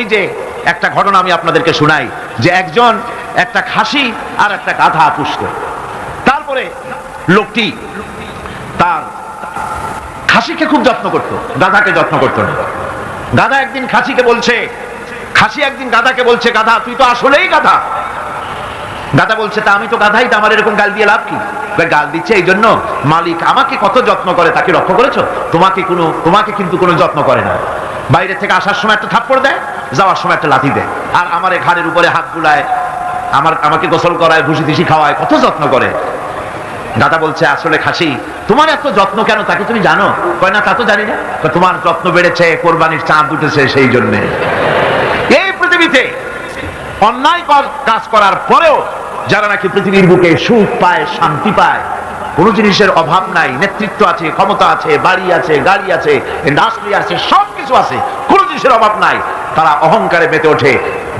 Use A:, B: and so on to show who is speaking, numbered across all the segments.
A: ওই যে একটা ঘটনা আমি আপনাদেরকে শোনাই, যে একজন একটা খাসি আর একটা গাধা পুষত। তারপরে লোকটি তার খাসিকে খুব যত্ন করত, গাধাকে যত্ন করত না। গাধা একদিন খাসিকে বলছে, খাসি একদিন গাধাকে বলছে, গাধা তুই তো আসলেই গাধা। গাধা বলছে, তা আমি তো গাধাই, তা আমার এরকম গাল দিয়ে লাভ কি? গাল দিচ্ছে এই জন্য মালিক আমাকে কত যত্ন করে, তাকে লক্ষ্য করেছো? তোমাকে কিন্তু কোনো যত্ন করে না। বাইরে থেকে আসার সময় একটা থাপ্পড় দেয়, যাওয়ার সময় একটা লাথি দেয়, আর আমার এই ঘাড়ের উপরে হাত বুলায়, আমাকে গোসল করায়, ভুসি দিসি খাওয়ায়, কত যত্ন করে। দাদা বলছে, আসলে খাসি তোমার এত যত্ন কেন, তাকে তুমি জানো? কয় না, তা তো জানি না। তোমার যত্ন বেড়েছে, কোরবানির চাঁদ উঠেছে সেই জন্য। এই পৃথিবীতে অন্যায় কাজ করার পরেও যারা নাকি পৃথিবীর বুকে সুখ পায়, শান্তি পায়, কোন জিনিসের অভাব নাই, নেতৃত্ব আছে, ক্ষমতা আছে, বাড়ি আছে, গাড়ি আছে, ইন্ডাস্ট্রি আছে, সবকিছু আছে, কোন জিনিসের অভাব নাই, তারা অহংকারে মেতে ওঠে,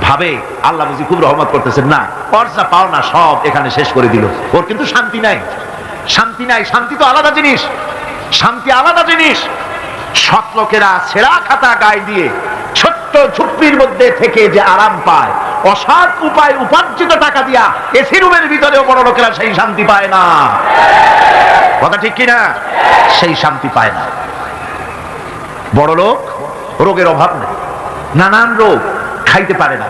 A: ভাবে আল্লাহ বুঝি খুব রহমত করতেছেন। না, পর্যা পাও না সব এখানে শেষ করে দিল, ওর কিন্তু শান্তি নাই। শান্তি নাই, শান্তি তো আলাদা জিনিস, শান্তি আলাদা জিনিস। সৎ লোকেরা ছেঁড়া খাতা গায়ে দিয়ে ছোট্ট ঝুপড়ির মধ্যে থেকে যে আরাম পায়, অসৎ উপায় উপার্জিত টাকা দিয়া এসি রুমের ভিতরেও বড় লোকেরা সেই শান্তি পায় না। কথা ঠিক কিনা? সেই শান্তি পায় না। বড় লোক রোগের অভাব নেই, নানান রোগ, খাইতে পারে না।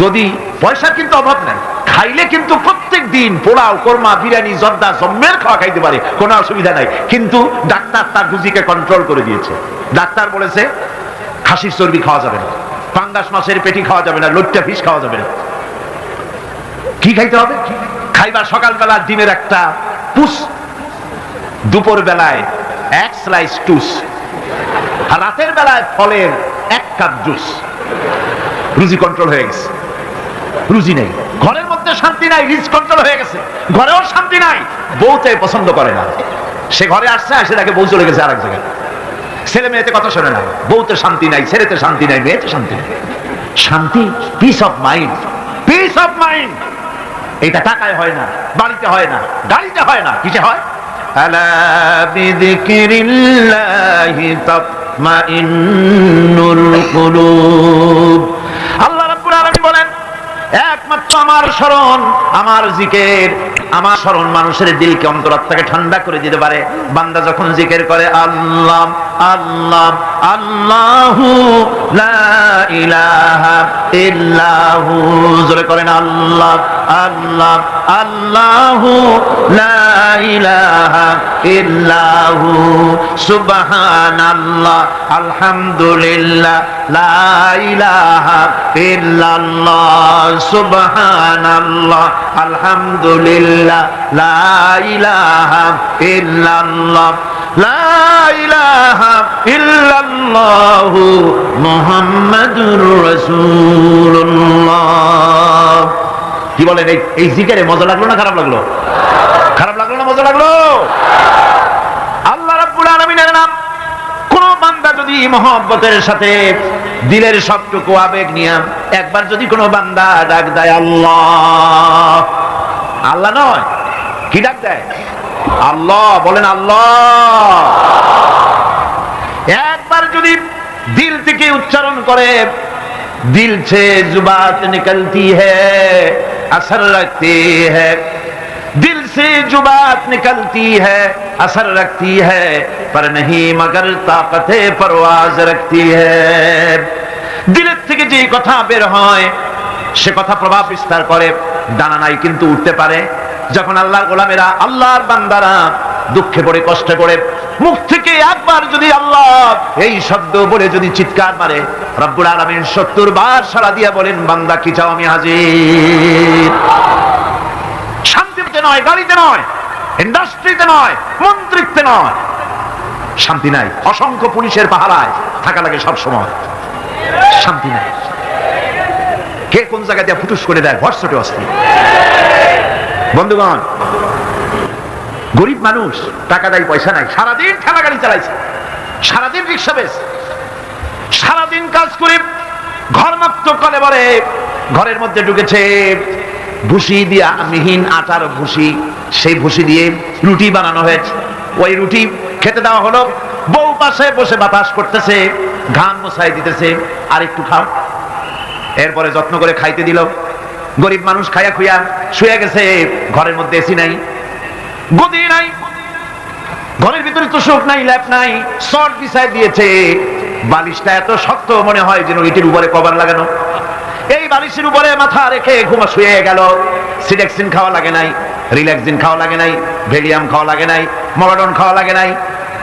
A: যদি পয়সার কিন্তু অভাব নেই, খাইলে কিন্তু প্রত্যেক দিন পোলাও, কোরমা, বিরিয়ানি, জর্দা, জম্মের খাওয়া খাইতে পারে, কোনো অসুবিধা নাই। কিন্তু ডাক্তার তার রুজিকে কন্ট্রোল করে দিয়েছে। ডাক্তার বলেছে খাসির চর্বি খাওয়া যাবে না, পাঙ্গাস মাছের পেটি খাওয়া যাবে না, লইট্টা ফিশ খাওয়া যাবে না। কি খাইতে হবে? খাইবার সকালবেলা ডিমের একটা পুষ, দুপুর বেলায় এক স্লাইস টুস, আর রাতের বেলায় ফলের এক কাপ জুস। রুজি কন্ট্রোল হয়ে গেছে। রুজি নেই, ঘরের মধ্যে শান্তি নাই, রিজ কন্ট্রোল হয়ে গেছে, ঘরেও শান্তি নাই। বউতে পছন্দ করে না, সে ঘরে আসছে, আসে তাকে বউ চলে গেছে আরেক জায়গায়। ছেলে মেয়েতে কথা শোনে না, বউতে শান্তি নাই, ছেলেতে শান্তি নাই, মেয়েতে শান্তি নাই। শান্তি, piece of mind, piece of mind, এটা টাকায় হয় না, বাড়িতে হয় না, গাড়িতে হয় না, কিসে হয়? আলা বিযিকরিল্লাহি তাতমাইন্নুল কুলুব। আল্লাহ রাব্বুল আলামিন বলেন, একমাত্র আমার স্মরণ, আমার জিকির, আমার স্মরণ মানুষের দিলকে, অন্তরাত্মাকে ঠান্ডা করে দিতে পারে। বান্দা যখন জিকির করে আল্লাহ আল্লাহ আল্লাহু লা ইলাহা ইল্লাহু, জোরে করেন আল্লাহ আল্লাহ আল্লাহু লা ইলাহা ইল্লাহু, সুবহানাল্লাহ আলহামদুলিল্লাহ লা ইলাহা ইল্লাল্লাহ, সুবহানাল্লাহ আলহামদুলিল্লাহ লা ইলাহা ইল্লাল্লাহ, লা ইলাহা ইল্লাল্লাহু মুহাম্মাদুর রাসূলুল্লাহ। কি বলেন, এই জিকিরে মজা লাগলো না খারাপ লাগলো? খারাপ লাগলো না মজা লাগলো? আল্লাহ রাব্বুল আলামিনের নাম কোন বান্দা যদি মহব্বতের সাথে দিলের সবটুকু আবেগ নিয়ে একবার যদি কোনো বান্দা ডাক দেয় আল্লাহ, আল্লাহ নয়, কি ডাক দেয়? আল্লাহ, বলেন আল্লাহ। একবার যদি দিল থেকে উচ্চারণ করে, दिल से जुबात निकलती है, असर रखती है, दिल से जुबात निकलती है, असर रखती है, पर नहीं मगर ताकत परवाज रखती है। দিলের থেকে যে কথা বের হয় সে কথা প্রভাব বিস্তার করে, ডানা নাই কিন্তু উঠতে পারে। যখন আল্লাহর গোলামেরা, আল্লাহর বান্দারা দুঃখে পড়ে, কষ্টে পড়ে মুখ থেকে একবার যদি আল্লাহ এই শব্দ বলে যদি চিৎকার মারে, রব্বুল আলামিন 70 বার সাড়া দিয়া বলেন, বান্দা কি চাও, আমি হাজির। শান্তিতে নয়, গাড়িতে নয়, ইন্ডাস্ট্রিতে নয়, মন্ত্রিত্বে নয়, শান্তি নাই। অসংখ্য পুলিশের পাহারায় থাকা লাগে সব সময়, শান্তি নাই। কে কোন জায়গা দিয়ে ফুটুস করে দেয়, ভরসটে অস্থির। বন্ধুগণ, গরিব মানুষ, টাকা দেয়, পয়সা নাই, সারাদিন ঠেলা গাড়ি চালাইছে, সারাদিন রিক্সা বেচ, সারাদিন কাজ করে ঘর মাত্র কলে বলে, ঘরের মধ্যে ঢুকেছে ভুসি দিয়া, মিহিন আটার ভুসি, সেই ভুসি দিয়ে রুটি বানানো হয়েছে। ওই রুটি খেতে দেওয়া হলো, বউ পাশে বসে বাতাস করতেছে, ঘাম মোছাই দিতেছে, আর একটু খাও, এরপরে যত্ন করে খাইতে দিল। গরিব মানুষ খাইয়া খুইয়া শুয়ে গেছে, ঘরের মধ্যে এসি নাই, গদি নাই, ঘরের ভিতরে তো সুখ নাই, ল্যাপ নাই, শর্ট বিছায় দিয়েছে। বালিশটা এত শক্ত মনে হয় যেন ইটের উপরে কভার লাগানো। এই বালিশের উপরে মাথা রেখে ঘুমা শুয়ে গেল। সিডেক্সিন খাওয়া লাগে নাই, রিল্যাক্সিন খাওয়া লাগে নাই, ভেলিয়াম খাওয়া লাগে নাই, মরাডন খাওয়া লাগে নাই,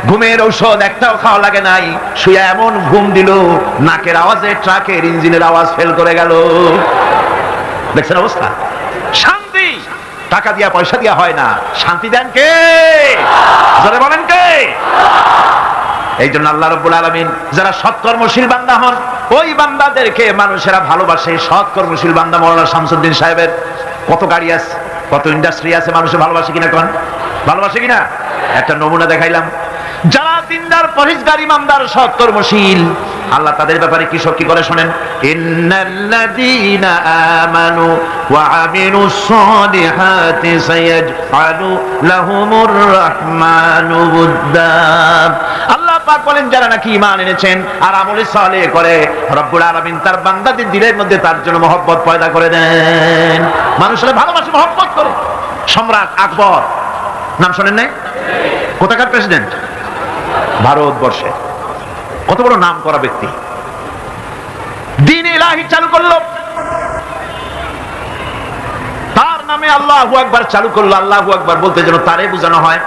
A: ঘুমের ঔষধ একটাও খাওয়া লাগে নাই। শুয়ে এমন ঘুম দিল, নাকের আওয়াজে ট্রাকের ইঞ্জিনের আওয়াজ ফেল করে গেল। দেখছেন অবস্থা? শান্তি টাকা দিয়া পয়সা দিয়া হয় না, শান্তি দেন কে? জোরে বলেন কে? এই জন্য আল্লাহ রাব্বুল আলামিন যারা সৎকর্মশীল বান্দা হন, ওই বান্দাদেরকে মানুষেরা ভালোবাসে। সৎকর্মশীল বান্দা মাওলানা শামসুদ্দিন সাহেবের কত গাড়ি আছে, কত ইন্ডাস্ট্রি আছে, মানুষে ভালোবাসে কিনা? কোন ভালোবাসে কিনা? একটা নমুনা দেখাইলাম। যারা দিনদার, পরহেজগার, ইমানদার, সৎকর্মশীল, আল্লাহ তাদের ব্যাপারে কি করে শোনেন। ইন্নাল্লাযীনা আমানু ওয়া আমিলুস সালিহাতি সায়াজআলু লাহুমুর রাহমানু উদ্দা। আল্লাহ পাক বলেন যারা নাকি ঈমান এনেছেন আর আমলে সালেহ করে, রব্বুল আলামিন তার বান্দাদের দিলের মধ্যে তার জন্য মহব্বত পয়দা করে দেন। মানুষেরা ভালোবাসে, মহব্বত করে। সম্রাট আকবর নাম শোনেন নাই? কোথাকার প্রেসিডেন্ট? ভারতবর্ষে। কত বড় নাম করা ব্যক্তি, দ্বীন ইলাহি চালু করলো, তার নামে আল্লাহু আকবার চালু করলো। আল্লাহু আকবার বলতে যেন তারে বোঝানো হয়।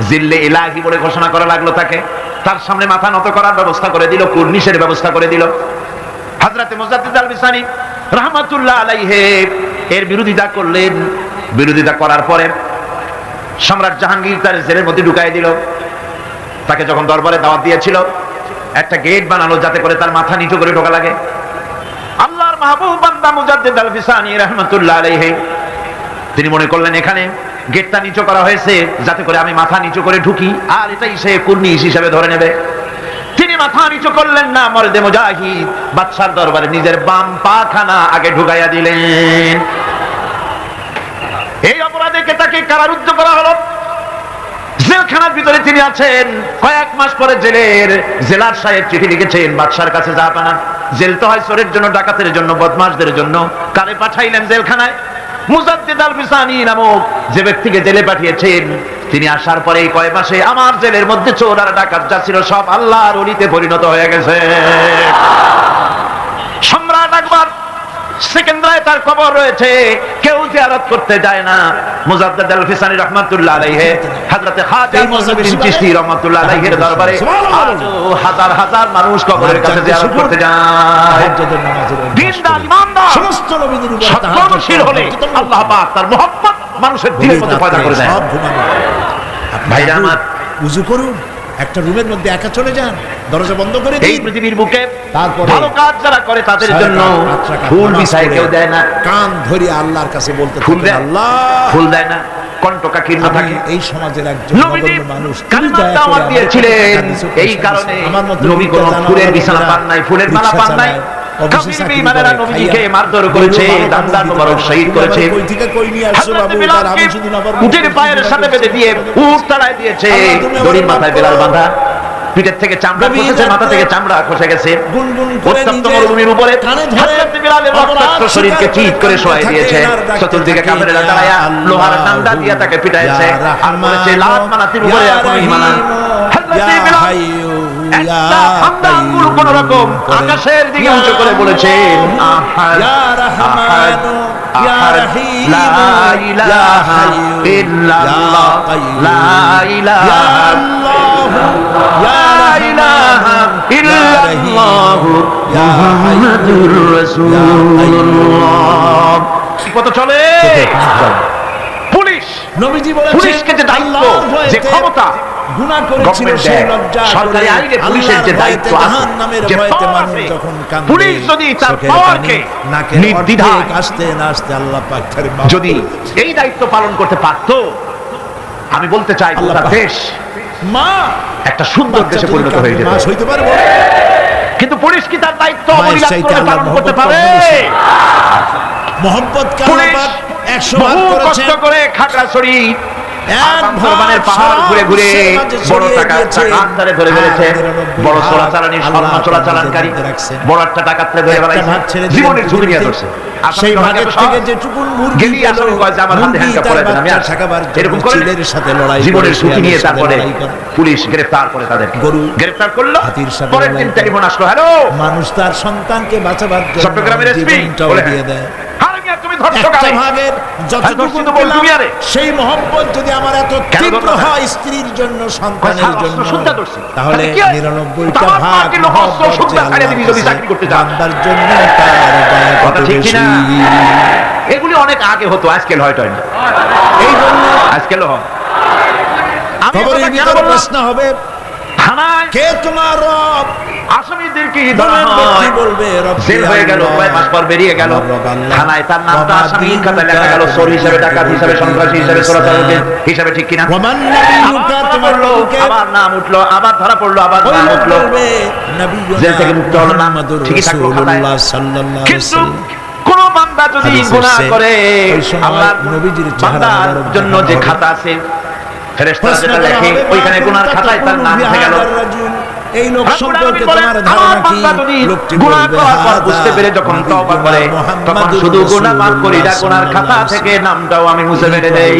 A: জিল্লে ইলাহি বলে ঘোষণা করা লাগলো তাকে। তার সামনে মাথা নত করার ব্যবস্থা করে দিল, কুর্নিশের ব্যবস্থা করে দিল। হযরতে মুজাদ্দিদ আল বিসানি রাহমাতুল্লাহ আলাইহি এর বিরোধিতা করলেন। বিরোধিতা করার পরে সম্রাট জাহাঙ্গীর তার জেলের মধ্যে ঢুকাই দিল। তাকে যখন দরবারে দাওয়াত দিয়েছিল, একটা গেট বানালো যাতে করে তার মাথা নিচু করে ঢোকা লাগে। আল্লাহর মাহবুব বান্দা মুজাদ্দিদ আল বিসানি রাহমাতুল্লাহ আলাইহি তিনি মনে করলেন এখানে গেটটা নিচু করা হয়েছে যাতে করে আমি মাথা নিচু করে ঢুকি, আর এটাই সে কুর্নিশ হিসেবে ধরে নেবে। তিনি মাথা নিচু করলেন না, মর্দে মুজাহিদ বাদশার দরবারে নিজের বাম পাখানা আগে ঢুকাইয়া দিলেন। এই অপরাধে তাকে কারারুদ্ধ করা হলো। জেলখানার ভিতরে তিনি আছেন। কয়েক মাস পরে জেলার সাহেব চিঠি লিখেছেন বাদশার কাছে, জাহাপানা জেল তো হয় চোরের জন্য, ডাকাতের জন্য, বদমাশদের জন্য। কারে পাঠাইলেন জেলখানায়? মুজাদ্দিদ আল বিসানি নামক যে ব্যক্তিকে জেলে পাঠিয়েছেন। তিনি আসার পরে কয়েক মাসে আমার জেলের মধ্যে চোর আর ডাকাত যা ছিল সব আল্লাহর ওলিতে পরিণত হয়ে গেছে। সম্রাট আকবর সেকেন্দ্রায় তার কবর রয়েছে, কেউ জিয়ারত করতে যায় না। মুজাদ্দিদ আল বিসানি রাহমাতুল্লাহ আলাইহি হযরতে খাজা মুঈনুদ্দিন চিশতি রাহমাতুল্লাহ আলাইহির দরবারে আজও হাজার হাজার মানুষ কবরের কাছে জিয়ারত করতে যায়। দিনদার, ইমানদার, সমস্ত নবীদের উপর সৎকর্মশীল হলে আল্লাহ পাক তার মহব্বত মানুষের দিলের মধ্যে পয়দা করে দেন। ভাইরা আমার,
B: ওযু করুন, একটা রুমের মধ্যে একা চলে যান, দরজা বন্ধ করে দিন।
A: এই পৃথিবীর বুকে ভালো কাজ যারা করে তাদের জন্য ফুল বিছায় কেউ দেয় না।
B: কান ধরে আল্লাহর কাছে বলতে থাকে, আল্লাহ
A: ফুল দেয় না, কণ্ঠকা কীর্ণ থাকে।
B: এই সমাজের একজন মানুষ
A: কালিমার দাওয়াত দিয়েছিলেন, এই কারণে নবী কোনো ফুলের বিছানা পান নাই, ফুলের মালা পান নাই। কাফির বেঈমানেরা নবীজিকে মারধর করেছে, দান্দার মোবারক শহীদ করেছে। হযরত বিলালকে উটের পায়ের সাথে বেঁধে দিয়ে উট তাড়ায় দিয়েছে, দড়ির মাথায় বেলাল বাঁধা। পিঠের থেকে চামড়া খসেছে, মাথা থেকে চামড়া খসে গেছে। উত্তপ্ত মরুভূমির উপরে হযরত বিলালের রক্তাক্ত শরীরকে চিৎ করে শোয়াই দিয়েছে। চতুর্দিকে কাফেরেরা দাঁড়ায়া লোহার ডান্ডা দিয়ে তাকে পিটাইছে আর বলেছে, লাত মানাতির উপরে এখনো ঈমান আন। হযরত বিলাল একটা ঠান্ডা আঙ্গুল কোন রকম আকাশের দিকে উঁচু করে বলেছেন, আহাদ আহাদ আহাদ, লা ইলাহা ইল্লাল্লাহ, লা ইলাহা লা ইলাহা ইল্লাল্লাহ মুহাম্মাদুর রাসূলুল্লাহ। কত চলে পুলিশ, নবীজি বলেছেন পুলিশকে যে দায়িত্ব, যে ক্ষমতা গুনাহ করেছিল সেই লজ্জা সরকারি আইনে পুলিশের যে দায়িত্ব আছে, যে পুলিশ যদি তার পাওয়ারকে নির্দ্বিধায় আসতে না আসতে আল্লাহ পাক তার যদি এই দায়িত্ব পালন করতে পারত, আমি বলতে চাই গোটা দেশ মা একটা সুন্দর দেশে পরিণত হয়ে যেত। হইতে পারবে, কিন্তু পুলিশ কি তার দায়িত্ব অবলীলাক্রমে পালন করতে পারে? মহব্বত কার
B: 100
A: বহু
B: ভাগ
A: কষ্ট
B: করেছেন।
A: করে খাগড়াছড়ি
B: এক
A: মুসলমানের
B: ভাগ
A: পাহাড় ঘুরে ঘুরে
B: বিশ্বের মাঝে
A: বড়
B: ছড়িয়ে
A: টাকা
B: দিয়েছে।
A: আন্দারে ধরে ফেলেছে,
B: আর 99
A: বড়
B: ভাগ
A: চোরাচালানি স্বর্ণ
B: আল্লাহ
A: চোরাচালানকারী
B: তাদের রাখছেন।
A: বড় একটা ডাকাতরে ধরে
B: একটা
A: ফেলাইছে,
B: ভাগ ছেড়ে দিলেন
A: জীবনের ঝুঁকি নিয়ে
B: পৃথিবীতে।
A: ধরছে।
B: সেই ভাগের থেকে যেটুকুন মুরগি
A: গেলি
B: পেল,
A: আসামি কয় যে আমার হাতে
B: মুরগি
A: হ্যান্ডকাপ
B: তার
A: পরাই দেন, আমি
B: বাচ্চা
A: আসি।
B: ঠেকাবার জন্য
A: এরকম করে
B: চিলের সাথে লড়াই করে,
A: জীবনের ঝুঁকি নিয়ে
B: শিয়ালের সাথে
A: তারপরে
B: লড়াই করে।
A: পুলিশ গ্রেফতার করে তাদেরকে,
B: গরু,
A: গ্রেফতার করলো।
B: হাতির সাথে
A: পরের
B: লড়াই
A: দিন
B: করে।
A: টেলিফোন আসলো, হ্যালো
B: মানুষ তার সন্তানকে বাঁচাবার জন্য
A: চট্টগ্রামের এসপি
B: জীবনটাও
A: বলে,
B: দিয়ে দেয়।
A: আরে মিয়া, তুমি ধরছো
B: একটা
A: কারে?
B: ভাগের যতটুকু
A: ধরছি তো বল তুমি আরে।
B: সেই মহব্বত যদি আমার এত
A: কেন
B: তীব্র
A: ধরলা না?
B: হয় স্ত্রীর জন্য, সন্তানের
A: অস্ত্র
B: জন্য,
A: শুদ্ধা ধরছি।
B: তাহলে
A: কি হয়?
B: 99টা
A: তোমার
B: ভাগ
A: মাকে লোক অস্ত্র
B: মহব্বত
A: শুদ্ধা
B: যে
A: ছাড়িয়ে দিবি যদি
B: আল্লাহর
A: চাকরি করতে চাস।
B: বান্দার জন্য তার দয়া
A: কথা
B: কত
A: ঠিক
B: বেশি।
A: কিনা? এগুলি অনেক আগে হতো, আজকাল হয়তো হয় না।
B: এই জন্য
A: আজকাল হয়। আমি
B: খবরের
A: কথা কেন
B: ভিতরে
A: বললাম?
B: প্রশ্ন হবে,
A: থানায়
B: কে তোমার রব?
A: আসামিদেরকে ধরা
B: দলের ব্যক্তি
A: হয়,
B: বলবে, রব্বি
A: জেল হয়ে গেল,
B: আল্লাহ।
A: 6 মাস পর বেরিয়ে গেল।
B: আমার রব আল্লাহ।
A: থানায় তার নামটা
B: ওমা
A: আসামি
B: দিনুকা
A: খাতায় লেখা গেল, চোর হিসাবে, ডাকাত হিসাবে, সন্ত্রাসী হিসাবে, চোরাচালানের হিসাবে, ঠিক কিনা?
B: ওমান
A: আবার
B: নবিয়ুকা,
A: ধরা
B: তোমার
A: পড়লো,
B: নবীকে
A: আবার নাম উঠলো, আবার ধরা পড়লো, আবার
B: ওই
A: নাম
B: লোক
A: উঠলো,
B: বলবে, নবিয়ুনা
A: জেল থেকে মুক্ত হলো না,
B: মুহাম্মাদুর
A: ঠিকই থাকলো খাতায়।
B: রাসূলুল্লাহ সাল্লাল্লাহু আলাইহি
A: কিন্তু
B: ওয়াসাল্লাম।
A: কোন বান্দা যদি
B: হাদিসে
A: গুনাহ
B: এসেছে,
A: করে,
B: ওই সময়
A: আল্লাহর
B: নবীজির চেহারা
A: বান্দার
B: মোবারক
A: জন্য
B: দেখানো
A: যে
B: হবে।
A: খাতা আছে, ফেরেশতারা
B: প্রশ্ন
A: যেটা
B: করা
A: লেখে,
B: হবে,
A: ওইখানে
B: মা
A: গুনার
B: কুনতা
A: খাতায় তার নাম
B: তাকুলু
A: উঠে গেল।
B: বিহাদার রাজুল, এই লোক
A: রব্বুল
B: সম্পর্কে
A: আলামিন বলেন,
B: তোমার
A: আমার
B: ধারণা কি?
A: বান্দা যদি
B: লোকটি
A: গুনাহ
B: বলবে,
A: করার পর
B: হাদা
A: বুঝতে পেরে যখন তওবা করে,
B: নবিয়ুনা
A: তখন
B: মুহাম্মাদুর
A: শুধু গুনাহ মাফ করি না,
B: রাসূলুল্লাহ
A: গুনার খাতা
B: সাল্লাল্লাহু
A: থেকে
B: আলাইহি
A: নামটাও আমি মুছে ফেলে দেই।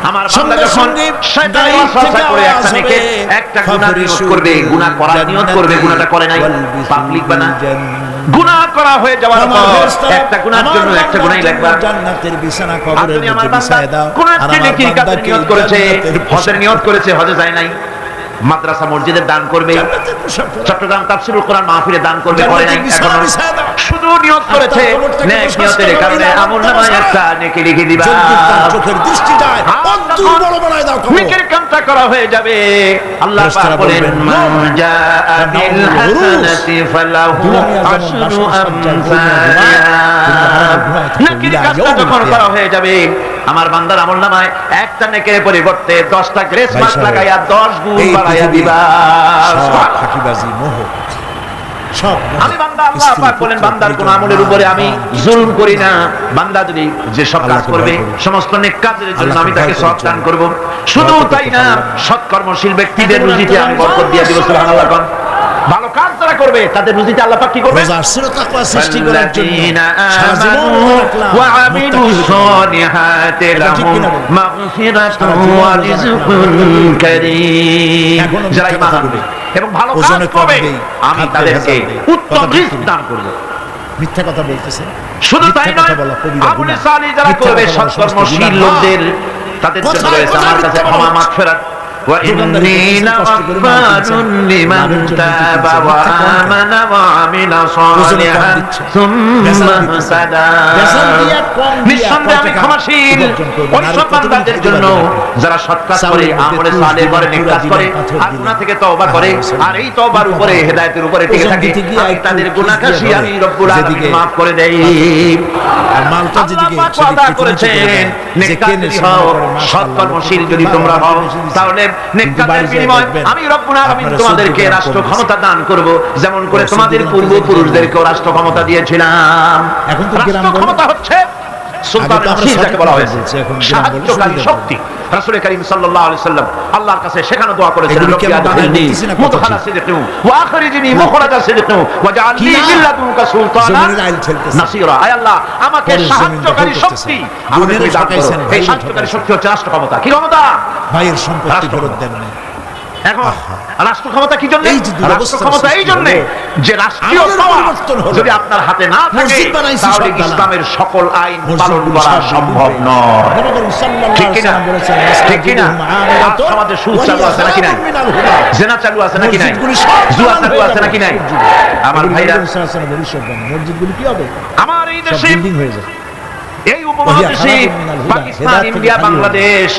A: আমার বান্দা
B: সঙ্গে
A: যখন
B: সঙ্গে
A: শয়তানের
B: গায়েব
A: ওয়াসওয়াসা
B: থেকে
A: করে
B: আওয়াজ
A: একটা নেকে
B: হবে,
A: একটা গুনাহ নিয়ত
B: ফাফরিশু
A: করবে, গুনাহ করার নিয়ত করবে, গুনাহটা করে নাই, পাপ লিখবে না। গুনাহ করা হয়ে যাওয়ার
B: আমার
A: পর
B: ফেরেশতারা
A: একটা গুনার
B: আমার
A: জন্য একটা
B: বান্দার
A: গুনাহই
B: জন্য
A: লিখবা।
B: জান্নাতের বিছানা
A: আর
B: কবরের
A: যদি আমার
B: মধ্যে
A: বান্দা
B: বিছায় দাও,
A: কোন
B: আর
A: একটা
B: আমার
A: নেকির কাজের
B: বান্দাকে
A: নিয়ত করেছে,
B: জান্নাতের
A: হজের নিয়ত করেছে, হজে যায় নাই, মাদ্রাসা মসজিদের দান করবে,
B: জান্নাতের পোশাক পরে।
A: চট্টগ্রাম তাফসীরুল কোরআন মাহফিলে দান করবে, করে নাই,
B: জান্নাতের বিছানা
A: এখনো
B: বিছায় দাও।
A: শুধু নিয়ত করেছে,
B: আর তার কবর থেকে
A: নেক
B: প্রশস্ত
A: নিয়তের কারণে
B: করিলাম,
A: আমলনামায়
B: তার
A: একটা নেকি লিখে দিবা।
B: যদি তার চোখের দৃষ্টি যায়,
A: আর
B: অন্তর
A: যখন
B: বড় বানায় দাও কবর।
A: নেকের কামটা করা হয়ে যাবে, আল্লাহ পাক
B: ফেরেশতারা
A: বলেন,
B: বলবেন,
A: মান জাআ বিল হাসানাতি ফালাহু আশরু আমসালিহা। নেকির কাজটা যখন করা হয়ে যাবে, আমার বান্দার আমলনামায় একটা নেকের পরিবর্তে 10টা গ্রেস
B: ভাই
A: মার্ক
B: সাহেব,
A: লাগাইয়া 10 গুণ
B: এই
A: বাড়াইয়া
B: পৃথিবীর
A: দিবা।
B: সব ফাঁকিবাজি, মোহ, সব মোহ।
A: আমি বান্দা, আল্লাহ
B: স্ত্রী,
A: পাক বলেন,
B: পুত্র,
A: বান্দার কোন
B: পরিজন,
A: আমলের
B: মা,
A: উপরে আমি
B: বাবা,
A: জুলুম করি না। বান্দা যদি যে সব কাজ
B: আল্লাহকে
A: করবে,
B: ভয় করবে।
A: সমস্ত নেক কাজের জন্য
B: আল্লাহকে
A: আমি তাকে
B: ভয়
A: সৎ
B: করে
A: দান
B: চলবে।
A: করব। শুধু
B: ভয় করতে
A: তাই না,
B: পারলাম।
A: সৎকর্মশীল ব্যক্তিদের
B: এখন
A: রুজিতে আমি বরকত দিয়ে দিব। সুবহানাল্লাহ। কোন ভালো কাজ যারা করবে, তাদের রুজিতে আল্লাহ পাক কি করবে?
B: রোজা আসছিল তাকওয়া সৃষ্টি করার জন্য।
A: والذين
B: সারা জীবন
A: آمنوا
B: রোজা রাখলাম,
A: وعملوا
B: মুত্তাকি
A: الصالحات
B: এটা ঠিক
A: لهم
B: কিনা বলুন?
A: مغفرة
B: সারা জীবন রোজা
A: ورزق
B: রাখলাম।
A: كريم।
B: এখনো
A: যারা
B: মিথ্যা
A: ঈমান
B: কথা
A: আনবে
B: বলে,
A: এবং ভালো কাজ
B: ওজনে কম
A: করবে,
B: দেই,
A: আমি
B: খাদ্যে
A: তাদেরকে
B: ভেজাল দেই।
A: উত্তম
B: কথা ঠিক
A: রিজক
B: কিনা?
A: দান করব।
B: মিথ্যা কথা বলতেছে।
A: শুধু
B: মিথ্যা
A: তাই
B: কথা
A: নয়,
B: বলা কবিরা
A: আমলে
B: গুনাহ।
A: সালিহ যারা
B: মিথ্যা
A: করবে,
B: কথা বলা সমস্ত
A: সৎকর্মশীল
B: গুনাহ।
A: লোকদের, তাদের জন্য
B: কোথায়
A: রয়েছে
B: কোথায়
A: আমার কাছে
B: মিথ্যা
A: ক্ষমা
B: বলা
A: মাগফিরাত।
B: দোকানদারি
A: وإني
B: করতেছেন, কষ্ট করে মাল
A: لغفار
B: কিনছেন,
A: لمن
B: লাভের জন্য
A: تاب
B: কিনছেন, মিথ্যা কম কেন?
A: وآمن وعمل
B: ওজনে কম
A: صالحا
B: দিচ্ছে।
A: ثم
B: বেজাল দিতেছে।
A: اهتدى।
B: বেজাল দিয়া কম দিয়া
A: নিঃসন্দেহে আমি
B: কত টাকা
A: ক্ষমাশীল
B: উপার্জন করবেন?
A: ওই
B: আর
A: সব
B: কতদিন
A: বান্দাদের
B: খেতে
A: জন্য
B: পারবেন?
A: যারা সৎ কাজ করে,
B: চাউলের মধ্যে
A: আমলে
B: তুষ
A: সালেহ করে,
B: দিলেন,
A: নেক
B: পুরা
A: কাজ করে,
B: দিলেন, পাথর
A: আর
B: দিলেন।
A: গুনাহ থেকে তওবা করে, আর এই তওবার উপরে হেদায়েতের উপরে টিকে
B: ওজন
A: থাকে,
B: দিতে গিয়ে
A: আমি
B: একটু
A: তাদের
B: খিস
A: গুনাহ
B: দিয়ে
A: কাশি
B: ধরে।
A: আমি রব্বুল আলামিন
B: যেদিকে
A: মাফ করে দেই।
B: আর মালটা
A: আল্লাহ
B: যেদিকে
A: পাক
B: সেদিকে
A: ওয়াদা
B: কিছু
A: করেছেন,
B: কিছু করে দেয়।
A: নেক
B: যে
A: কাজ
B: কেনে
A: যদি
B: সে
A: হও,
B: মনে করে, মাশাআল্লাহ,
A: সৎকর্মশীল
B: লোকে
A: যদি
B: বাবা
A: তোমরা
B: আমাকে
A: হও,
B: বেশি দিছে।
A: তাহলে নেক
B: কিন্তু
A: কাজের
B: বাড়ি যেয়ে
A: বিনিময়ে
B: দেখবেন,
A: আমি রব্বুল আলামিন
B: আপনারা
A: তোমাদেরকে
B: 14
A: রাষ্ট্র
B: গ্রাম
A: ক্ষমতা দান করব, যেমন করে
B: 14
A: তোমাদের
B: গ্রাম
A: পূর্বপুরুষদেরকেও রাষ্ট্র ক্ষমতা দিয়েছিলাম।
B: এখন তো গ্রাম
A: রাষ্ট্র
B: বলে।
A: ক্ষমতা হচ্ছে সুলতান
B: আগে তো আমরা
A: নাসির যাকে বলা
B: সঠিক
A: হয়েছে,
B: বলছি, এখন গ্রাম বলে
A: সাহায্যকারী
B: সুবিধা।
A: শক্তি। রাসূল করিম সাল্লাল্লাহু আলাইহি সাল্লাম আল্লাহর কাছে সেখানে দোয়া করেছেন,
B: এগুলো
A: রব্বি
B: কেমন বানায়
A: আদখিলনি
B: বলতেছি না, কত
A: মুদখালা
B: ঠিক।
A: সিদকিন ওয়া আখরিজনি মুখরাজা সিদকিন ওয়াজআলনি
B: কি না?
A: মিন লাদুনকা সুলতানা
B: জমিনের আইল ঠেলতেছে।
A: নাসিরা। আয় আল্লাহ, আমাকে
B: পরের জমিন
A: সাহায্যকারী
B: দখল
A: শক্তি
B: করতেছে।
A: আমাকে
B: বোনেরা
A: তুমি দান করো।
B: ঠকাইছেন,
A: এই
B: ভাইরা
A: সাহায্যকারী
B: ঠকাইছেন।
A: শক্তি হচ্ছে রাষ্ট্র ক্ষমতা। কি ক্ষমতা?
B: ভাইয়ের সম্পত্তি
A: রাষ্ট্র
B: ফেরত
A: ক্ষমতা।
B: দেন না।
A: এখন রাষ্ট্র ক্ষমতা কি জন্য?
B: এই যে দুরবস্থা
A: রাষ্ট্র ক্ষমতা এই
B: সৃষ্টি
A: জন্য
B: হলো,
A: যে রাষ্ট্রীয়
B: আমাদের
A: পাওয়ার
B: পরিবর্তন হলো।
A: যদি আপনার হাতে না থাকে,
B: মসজিদ বানাইছি
A: তাহলে
B: সব দালাল।
A: ইসলামের সকল আইন পালন
B: মসজিদগুলো
A: করা
B: সব
A: সম্ভব
B: বিল্ডিং
A: নয়।
B: নবী করিম সাল্লাল্লাহু
A: ঠিক
B: আলাইহি
A: কিনা?
B: ওয়াসাল্লাম বলেছেন,
A: ঠিক কিনা?
B: মাসজিদুল মুআমারাতুন
A: সমাজে সুদ চালু আছে নাকি নাই?
B: ওয়া মিনাল হুদা।
A: জেনা চালু আছে নাকি নাই?
B: মসজিদগুলি সব
A: জুয়া
B: দালাল
A: চালু
B: হয়ে
A: আছে
B: যাবে।
A: নাকি নাই? আমার
B: এগুলো
A: ভাইরা,
B: নবী সাল্লাল্লাহু আলাইহি ওয়াসাল্লাম ভবিষ্যৎবাণী। মসজিদগুলি কি হবে?
A: আমার এই
B: সব
A: দেশে,
B: বিল্ডিং হয়ে যাবে।
A: এই উপমহাদেশে, পাকিস্তান, ইন্ডিয়া, বাংলাদেশ,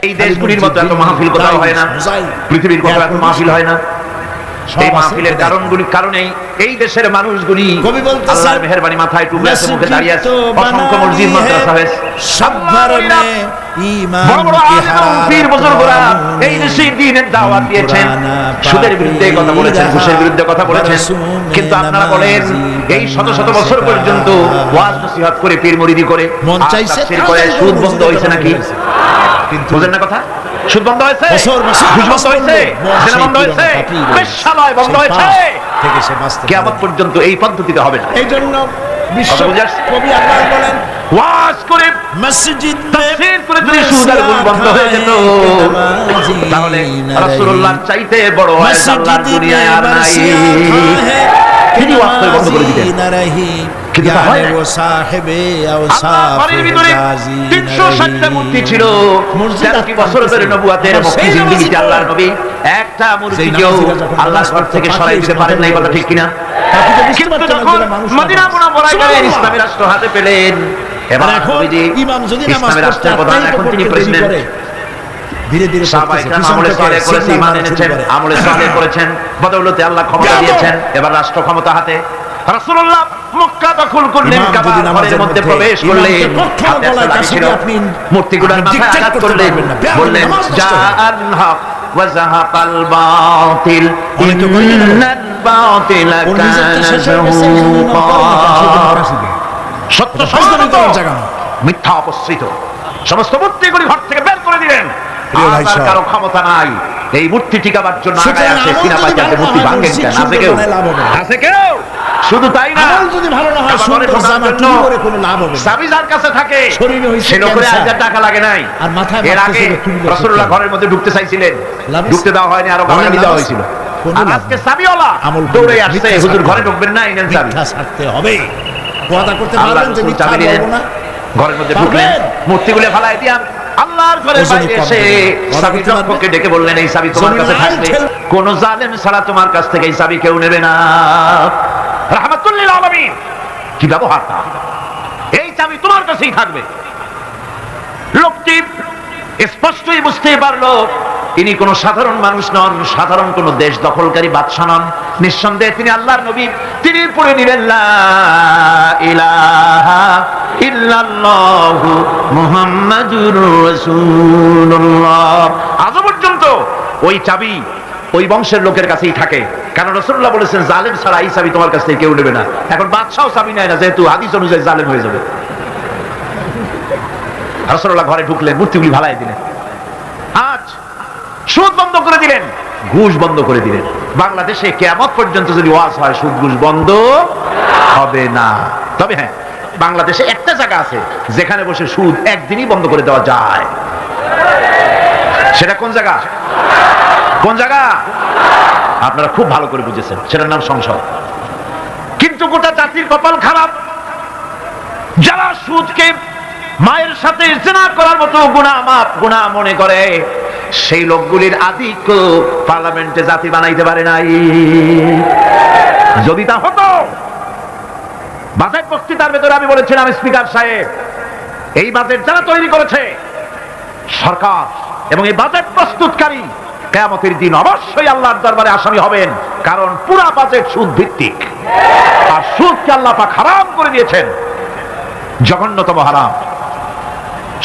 A: এই দেশগুলির মতো এত মাহফিল কোথাও হয় না, পৃথিবীর কোথাও এত মাহফিল হয় না। এই মাহফিলের কারণেই এই দেশের মানুষগুলি
B: কবি বলতেছেন,
A: আল্লাহর মেহেরবানি মাথায় টুপি আছে, মুখে দাঁড়িয়ে আছে, অসংখ্য মসজিদ মাদ্রাসা হয়েছে। বড় বড় আলেম পীর বুজুর্গরা এই দেশে দ্বীনের দাওয়াত দিয়েছেন, সুদের বিরুদ্ধে কথা বলেছেন, ঘুষের বিরুদ্ধে কথা বলেছেন, কিন্তু আপনারা বলেন এই শত শত বছর পর্যন্ত ওয়াজ নসিহত করে পীর মুরিদি করে
B: মন চাইছে
A: তাফসীর করে সুদ বন্ধ হয়েছে নাকি? বুঝেন না কথা? সুদ বন্ধ হয়েছে, ঘুষ বন্ধ হয়েছে, জেনা বন্ধ হয়েছে, বেশ্যালয় বন্ধ হয়েছে,
B: থেকে সে বাঁচতে
A: কিয়ামত পর্যন্ত এই পদ্ধতিতে হবে না।
B: এই জন্য বিশ্ব
A: কথা বুঝে আসছে?
B: কবি আল্লাহ বলেন,
A: ওয়াজ করে
B: মসজিদ
A: তাফসীর করে যদি সুদ আর ঘুষ বন্ধ হয়ে যেত, তাহলে রাসূলুল্লাহর চাইতে বড় ওয়াজ আল্লাহর দুনিয়ায় আর নাই। তিনি ওয়াজ করে বন্ধ করে দিতেন, কিন্তু তা হয় না। ঘরের ভিতরে 360টা মূর্তি ছিল, 13টি বছর ধরে নবুয়তের মক্কি জিন্দেগিতে আল্লাহর নবী একটা মূর্তিকেও আল্লাহর ঘর থেকে সরাই দিতে পারেন নাই, কথা ঠিক কিনা? কিন্তু যখন মদিনা মুনাওয়ারায় গেলেন, ইসলামী রাষ্ট্র হাতে পেলেন, এবার নবীজি ইসলামী রাষ্ট্রের প্রধান, এখন তিনি প্রেসিডেন্ট।
B: ধীরে ধীরে
A: সাহাবায়ে কেরাম আমলে সালেহ করেছেন, ঈমান এনেছেন, আমলে সালেহ করেছেন, বদৌলতে আল্লাহ ক্ষমতা দিয়েছেন, এবার রাষ্ট্র ক্ষমতা হাতে। রাসূলুল্লাহ মক্কা দখল করলেন, কাবার ঘরের মধ্যে প্রবেশ করলেন, হাতে একটা লাঠি ছিল, মূর্তিগুলোর মাথায় আঘাত করলেন, বললেন জাআল হক ওয়া যাহাকাল বাতিল ইন্নাল বাতিলা কানা যাহুকা। সত্য সংগঠিত, মিথ্যা অপসৃত, সমস্ত মূর্তিগুলি ঘর থেকে বের করে দিলেন। আর কারো ক্ষমতা নাই এই মূর্তি টিকাবার জন্য আগায় আসে, সিনা পাইতে মূর্তি ভাঙেন কেন? আছে কেউ? আছে কেউ? শুধু তাই না,
B: যদি ভালো না হয় সুন্দর জামা চুরি করে কোনো লাভ হবে না।
A: চাবি যার কাছে থাকে সে লোকের 1000 টাকা লাগে নাই।
B: আর মাথায়
A: এর আগে রাসূলুল্লাহ ঘরের মধ্যে ঢুকতে চাইছিলেন, ঢুকতে দেওয়া হয়নি, আরো গালাগালি দেওয়া হয়েছিল। আর আজকে চাবিওয়ালা দৌড়ে আসছে, হুজুর ঘরে ঢুকবেন না, এই নেন চাবি।
B: মিথ্যা ছাড়তে হবে, ওয়াদা করতে পারবেন যে মিথ্যা বলবো না।
A: ঘরের মধ্যে ঢুকলেন, মূর্তিগুলো ফালাই দিয়া আল্লাহর ঘরের বাইরে এসে চাবি রক্ষককে ডেকে বললেন, এই চাবি তোমার কাছে থাকবে, কোন জালেম ছাড়া তোমার কাছ থেকে এই চাবি কেউ নেবে না। রাহমাতুল লিল আলামিন, কি ব্যবহারটা! এই চাবি তোমার কাছেই থাকবে। লোকটি স্পষ্টই বুঝতে পারলো তিনি কোন সাধারণ মানুষ নন, সাধারণ কোন দেশ দখলকারী বাদশা নন, নিঃসন্দেহে তিনি আল্লাহর নবী। তিনি পড়ে নিলেন লা ইলাহা ইল্লাল্লাহু মুহাম্মাদুর রাসূলুল্লাহ। আজ পর্যন্ত ওই চাবি ওই বংশের লোকের কাছেই থাকে, কারণ রাসূলুল্লাহ বলেছেন জালেম ছাড়া এই চাবি তোমার কাছ থেকে কেউ নেবে না। এখন বাদশাও চাবি নেয় না, যেহেতু হাদিস অনুযায়ী জালেম হয়ে যাবে। রাসূলুল্লাহ ঘরে ঢুকলেন, মূর্তিগুলি ভালাই দিলেন, আজ সুদ বন্ধ করে দিলেন, ঘুষ বন্ধ করে দিলেন। বাংলাদেশে কিয়ামত পর্যন্ত যদি ওয়াজ হয়, সুদ ঘুষ বন্ধ হবে না। তবে হ্যাঁ, বাংলাদেশে একটা জায়গা আছে যেখানে বসে সুদ একদিনই বন্ধ করে দেওয়া যায়। সেটা কোন জায়গা? কোন জায়গা? আপনারা খুব ভালো করে বুঝেছেন, সেটার নাম সংসদ। কিন্তু গোটা জাতির কপাল খারাপ, যারা সুদকে মায়ের সাথে জিনা করার মতো গুনাহ মনে করে, সেই লোকগুলির আধিক্য পার্লামেন্টে জাতি বানাইতে পারে নাই। যদি তা হতো, বাজেট বক্তৃতার ভেতরে আমি বলেছিলাম, স্পিকার সাহেব, এই বাজেট যারা তৈরি করেছে সরকার এবং এই বাজেট প্রস্তুতকারী, কিয়ামতের দিন অবশ্যই আল্লাহর দরবারে আসামি হবেন, কারণ পুরা বাজেট সুদ ভিত্তিক। আর সুদকে আল্লাহ পাক হারাম করে দিয়েছেন, জঘন্যতম হারাম।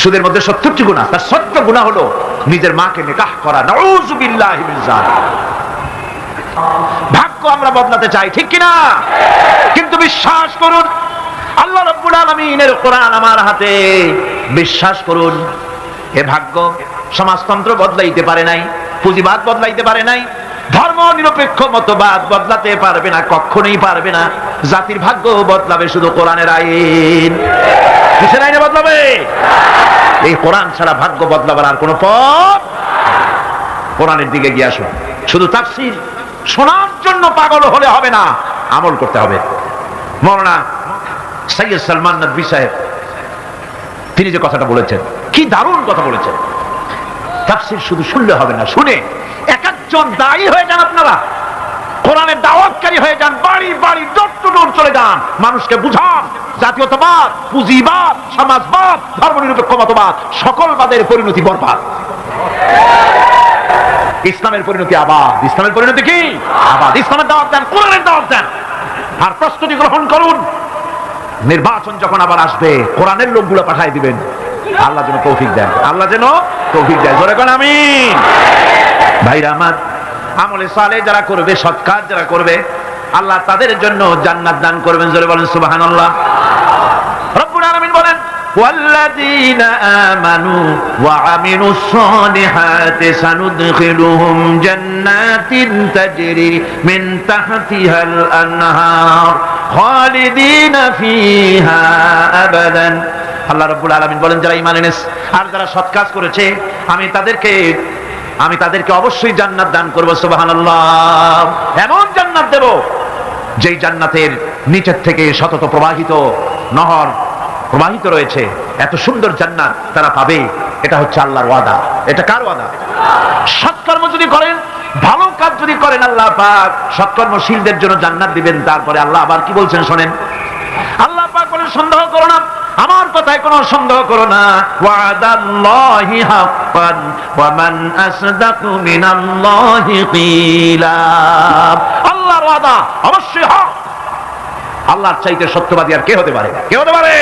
A: সুদের মধ্যে 70টি গুনাহ, তার 70 গুনাহ হলো নিজের মাকে নিকাহ করা। নাউযুবিল্লাহি মিন যালিক। ভাগ্য আমরা বদলাতে চাই, ঠিক কিনা? কিন্তু বিশ্বাস করুন, আল্লাহ রাব্বুল আলামিনের কোরআন আমার হাতে, বিশ্বাস করুন, এ ভাগ্য সমাজতন্ত্র বদলাইতে পারে নাই, পুঁজিবাদ বদলাইতে পারে নাই, ধর্ম নিরপেক্ষ মতবাদ বদলাতে পারবে না, কখনোই পারবে না। জাতির ভাগ্য বদলাবে শুধু কোরআনের আইন। কিসের আইনে বদলাবে? এই কোরআন ছাড়া ভাগ্য বদলাবার আর কোন পথ। কোরআনের দিকে গিয়ে আসুন। শুধু তাফসীর শোনার জন্য পাগল হলে হবে না, আমল করতে হবে। মাওলানা সৈয়দ সালমান নদভী সাহেব তিনি যে কথাটা বলেছেন, কি দারুণ কথা বলেছেন। তাফসীর শুধু শুনলে হবে না, শুনে এক একজন দায়ী হয়ে যান, আপনারা কোরআনের দাওয়াতকারী হয়ে যান, বাড়ি বাড়ি ডোর টু ডোর চলে যান, মানুষকে বুঝান জাতীয়তাবাদ, পুঁজিবাদ, সমাজবাদ, ধর্মনিরপেক্ষ মতবাদ সকল বাদের পরিণতি বরবাদ। ইসলামের পরিণতি আবাদ। ইসলামের পরিণতি কি? আবাদ। ইসলামের দাওয়াত দেন, কোরআনের দাওয়াত দেন, আর প্রস্তুতি গ্রহণ করুন। নির্বাচন যখন আবার আসবে কোরআনের লোকগুলো পাঠাই দিবেন। আল্লাহ যেন তৌফিক দেন, আল্লাহ যেন তৌফিক দেন। জোরে কোন আমিন। ভাইরা আমার, আমলে সালেহ যারা করবে, সৎ কাজ যারা করবে, আল্লাহ তাদের জন্য জান্নাত দান করবেন। জোরে বলেন সুবহানাল্লাহ। রব্বুল আলামিন বলেন, والذين آمنوا وعملوا الصالحات سندخلهم جنات تجري من تحتها الأنهار خالدين فيها أبدا। আল্লাহ রাব্বুল আলামিন বলেন, যারা ঈমান এনেছে আর যারা সৎ কাজ করেছে আমি তাদেরকে অবশ্যই জান্নাত দান করব। সুবহানাল্লাহ। এমন জান্নাত দেব যেই জান্নাতের নিচের থেকে সতত প্রবাহিত নহর প্রবাহিত রয়েছে। এত সুন্দর জান্নাত তারা পাবে। এটা হচ্ছে আল্লাহর ওয়াদা। এটা কার ওয়াদা? সৎকর্ম যদি করেন, ভালো কাজ যদি করেন, আল্লাহ পাক সৎকর্মশীলদের জন্য জান্নাত দিবেন। তারপরে আল্লাহ আবার কি বলছেন শোনেন। আল্লাহ পাক বলেন, সন্দেহ করো না, আমার কথায় কোনো সন্দেহ করো না। ওয়াদাল্লাহি হাক্কান ওয়া মান আসদাকু মিনাল্লাহি কিলা। আল্লাহর ওয়াদা অবশ্যই হক। আল্লাহর চাইতে সত্যবাদী আর কে হতে পারে? কে হতে পারে?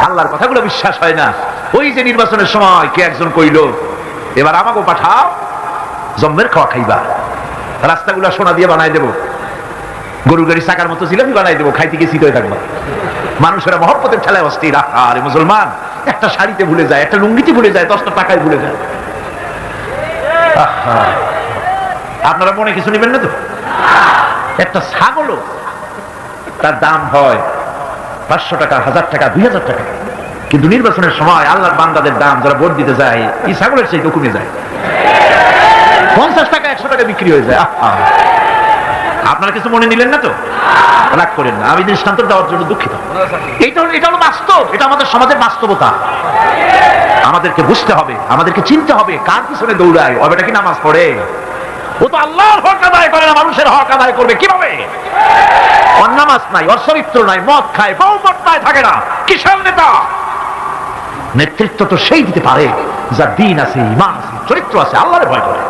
A: আল্লাহর কথাগুলো বিশ্বাস হয় না। ওই যে নির্বাচনের সময় কে একজন কইল, এবার আমাকে পাঠাও, জম্মের খাওয়া খাইবা, রাস্তাগুলো সোনা দিয়ে বানাই দেবো, গরু গাড়ি চাকার মতো জিলাপি বানাই দেবো, খাইতে গিয়ে শীত হয়ে থাকবা। মানুষেরা মহব্বতের ঠেলায় অস্থির। আরে মুসলমান, একটা শাড়িতে ভুলে যায়, একটা লুঙ্গিতে ভুলে যায়, 10টা টাকায় ভুলে যায়। আপনারা মনে কিছু নেবেন না তো? একটা ছাগলও তার দাম হয় 500 টাকা, 1000 টাকা, 2000 টাকা, কিন্তু নির্বাচনের সময় আল্লাহর বান্দাদের দাম যারা ভোট দিতে যায়, এই ছাগলের চাইতে কমে যায়। 50 টাকা, 100 টাকা বিক্রি হয়ে যায়। আপনারা কিছু মনে নিলেন না তো? রাগ করেন না, আমি দৃষ্টান্ত দেওয়ার জন্য দুঃখিত। এটা হলো বাস্তব, এটা আমাদের সমাজের বাস্তবতা। আমাদেরকে বুঝতে হবে, আমাদেরকে চিনতে হবে কার পিছনে দৌড়ায়। ওটা কি নামাজ পড়ে? ও তো আল্লাহর হক আদায় করে না, মানুষের হক আদায় করবে কিভাবে? ওর নামাজ নাই, ওর চরিত্র নাই, মদ খায়, বউ মত্তায় থাকে না, কিসের নেতা? নেতৃত্ব তো সেই দিতে পারে যার দিন আছে, ঈমান আছে, চরিত্র আছে, আল্লাহরে ভয় করে।